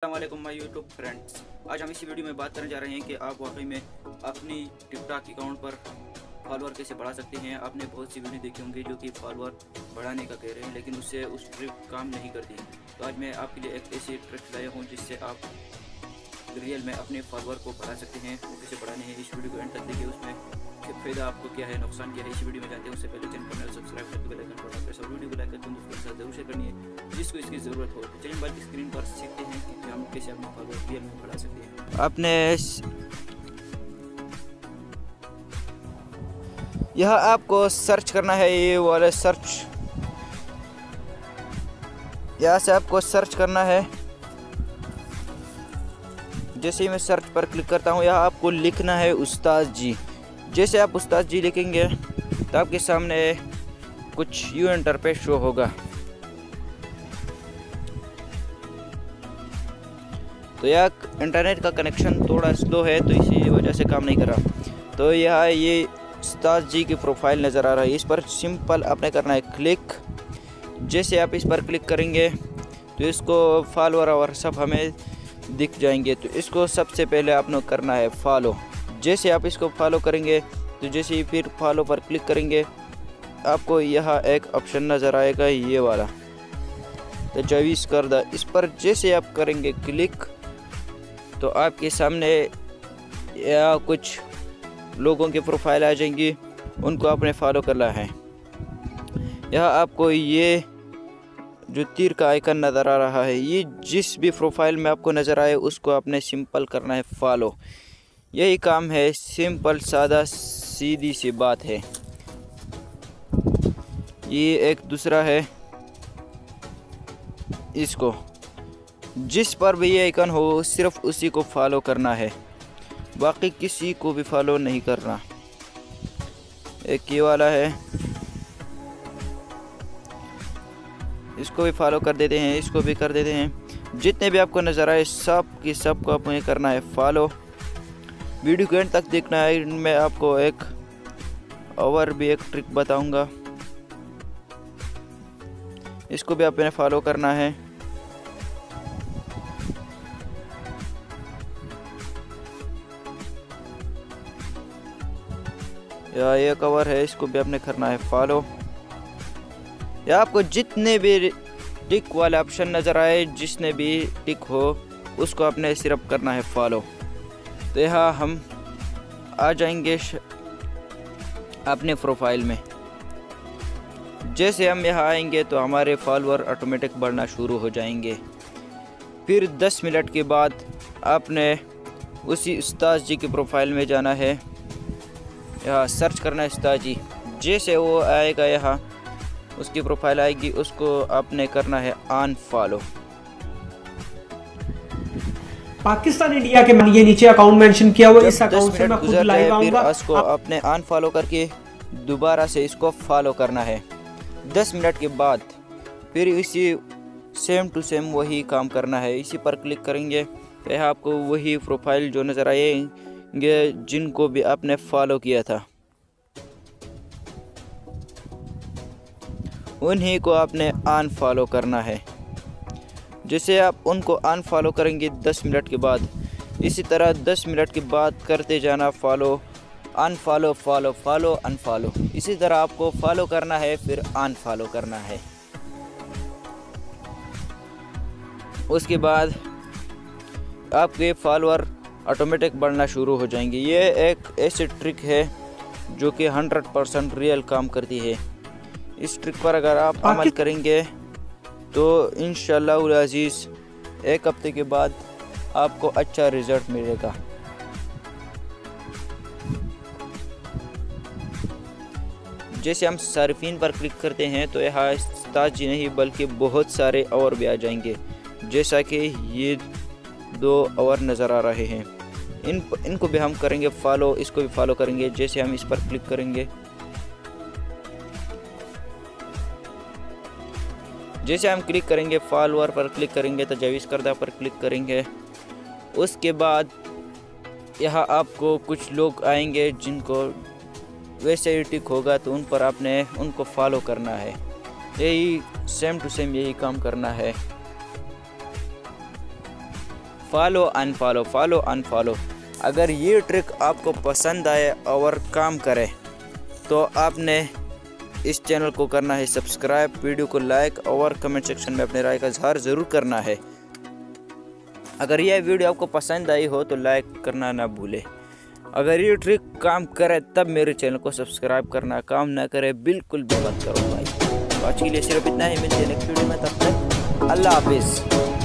अस्सलामुअलैकुम my YouTube friends. आज हम इसी वीडियो में बात करने जा रहे हैं कि आप वाकई में अपनी टिकटॉक अकाउंट पर फॉलोअर कैसे बढ़ा सकते हैं। आपने बहुत सी वीडियो देखी होंगी जो कि फॉलोअर बढ़ाने का कह रहे हैं, लेकिन उससे उस ट्रिक काम नहीं करती। तो आज मैं आपके लिए एक ऐसी ट्रिक लाया हूँ जिससे आप रियल में अपने फॉलोअर को बढ़ा सकते हैं। वो कैसे बढ़ाने हैं इस वीडियो को एंड तक देखिए, उसमें फ़ायदा आपको क्या है, नुकसान क्या है, इस वीडियो में जानते हैं। उससे पहले चैनल को सब्सक्राइब करके बेल आइकन पर प्रेस और वीडियो को लाइक करके दोस्तों के साथ जरूर शेयर करनी है जिसको इसकी ज़रूरत हो। चलिए मोबाइल की स्क्रीन पर सीखते हैं कि हम कैसे अपने फॉलोअर रियल में बढ़ा सकते हैं। आपने यह आपको सर्च करना है, ये वाला सर्च, यहाँ से आपको सर्च करना है। जैसे ही मैं सर्च पर क्लिक करता हूँ, यहाँ आपको लिखना है उस्ताद जी। जैसे आप उस्ताद जी लिखेंगे तो आपके सामने कुछ यूं इंटरफेस शो होगा। तो यह इंटरनेट का कनेक्शन थोड़ा स्लो है तो इसी वजह से काम नहीं कर रहा। तो यहाँ ये उस्ताद जी की प्रोफाइल नज़र आ रहा है, इस पर सिंपल आपने करना है क्लिक। जैसे आप इस पर क्लिक करेंगे तो इसको फॉलोअर और सब हमें दिख जाएंगे। तो इसको सबसे पहले आपने करना है फॉलो। जैसे आप इसको फॉलो करेंगे तो जैसे ही फिर फॉलो पर क्लिक करेंगे आपको यहाँ एक ऑप्शन नज़र आएगा, ये वाला तजवीज़ करदा। इस पर जैसे आप करेंगे क्लिक तो आपके सामने या कुछ लोगों की प्रोफाइल आ जाएंगी, उनको आपने फॉलो करना है। यहाँ आपको ये जो तीर का आइकन नज़र आ रहा है, ये जिस भी प्रोफाइल में आपको नज़र आए उसको आपने सिंपल करना है फॉलो। यही काम है, सिंपल सादा सीधी सी बात है। ये एक दूसरा है, इसको जिस पर भी ये आइकन हो सिर्फ उसी को फॉलो करना है, बाकी किसी को भी फॉलो नहीं करना। एक ये वाला है, इसको भी फॉलो कर देते हैं, इसको भी कर देते हैं। जितने भी आपको नज़र आए सब की सब को आपको करना है फॉलो। वीडियो के एंड तक देखना है, मैं आपको एक और भी एक ट्रिक बताऊंगा, इसको भी आपने फॉलो करना है। या ये कवर है, इसको भी आपने करना है फॉलो। या आपको जितने भी टिक वाले ऑप्शन नज़र आए, जिसने भी टिक हो उसको आपने सिर्फ करना है फॉलो। तो यहाँ हम आ जाएंगे अपने प्रोफाइल में। जैसे हम यहाँ आएंगे तो हमारे फॉलोअर ऑटोमेटिक बढ़ना शुरू हो जाएंगे। फिर 10 मिनट के बाद आपने उसी उस्ताद जी की प्रोफाइल में जाना है, यहाँ सर्च करना है उस्ताद जी। जैसे वो आएगा, यहाँ उसकी प्रोफाइल आएगी, उसको आपने करना है अनफॉलो। पाकिस्तान इंडिया के ये नीचे अकाउंट मेंशन किया हुआ, इस अकाउंट से मैं खुद लाइव आऊंगा। इसको आपने अनफॉलो करके दोबारा से इसको फॉलो करना है 10 मिनट के बाद। फिर इसी सेम टू सेम वही काम करना है। इसी पर क्लिक करेंगे तो यहाँ आपको वही प्रोफाइल जो नज़र आएंगे जिनको भी आपने फॉलो किया था, उन्हीं को आपने अनफॉलो करना है। जैसे आप उनको अनफॉलो करेंगे 10 मिनट के बाद, इसी तरह 10 मिनट के बाद करते जाना follow unfollow follow follow unfollow. इसी तरह आपको फॉलो करना है फिर अनफॉलो करना है। उसके बाद आपके फॉलोअर ऑटोमेटिक बढ़ना शुरू हो जाएंगे। ये एक ऐसी ट्रिक है जो कि 100% रियल काम करती है। इस ट्रिक पर अगर आप अमल करेंगे तो इंशाअल्लाह अज़ीज़ एक हफ्ते के बाद आपको अच्छा रिज़ल्ट मिलेगा। जैसे हम सारिफीन पर क्लिक करते हैं तो यहाँ उस्ताद जी नहीं बल्कि बहुत सारे और भी आ जाएंगे, जैसा कि ये 2 और नज़र आ रहे हैं। इनको भी हम करेंगे फॉलो, इसको भी फॉलो करेंगे। जैसे हम इस पर क्लिक करेंगे, जैसे हम क्लिक करेंगे फॉलोअर पर क्लिक करेंगे, तजवीज़ करदा पर क्लिक करेंगे, उसके बाद यहाँ आपको कुछ लोग आएंगे जिनको वैसे ही टिक होगा तो उन पर आपने उनको फॉलो करना है। यही सेम टू सेम यही काम करना है। Follow unfollow. अगर ये ट्रिक आपको पसंद आए और काम करे तो आपने इस चैनल को करना है सब्सक्राइब, वीडियो को लाइक और कमेंट सेक्शन में अपने राय का इजहार ज़रूर करना है। अगर यह वीडियो आपको पसंद आई हो तो लाइक करना ना भूले। अगर ये ट्रिक काम करे तब मेरे चैनल को सब्सक्राइब करना, काम ना करे बिल्कुल भी मत करो भाई। तो आज के लिए सिर्फ इतना ही, मिलते हैं नेक्स्ट वीडियो में, तब तक अल्लाह हाफिज़।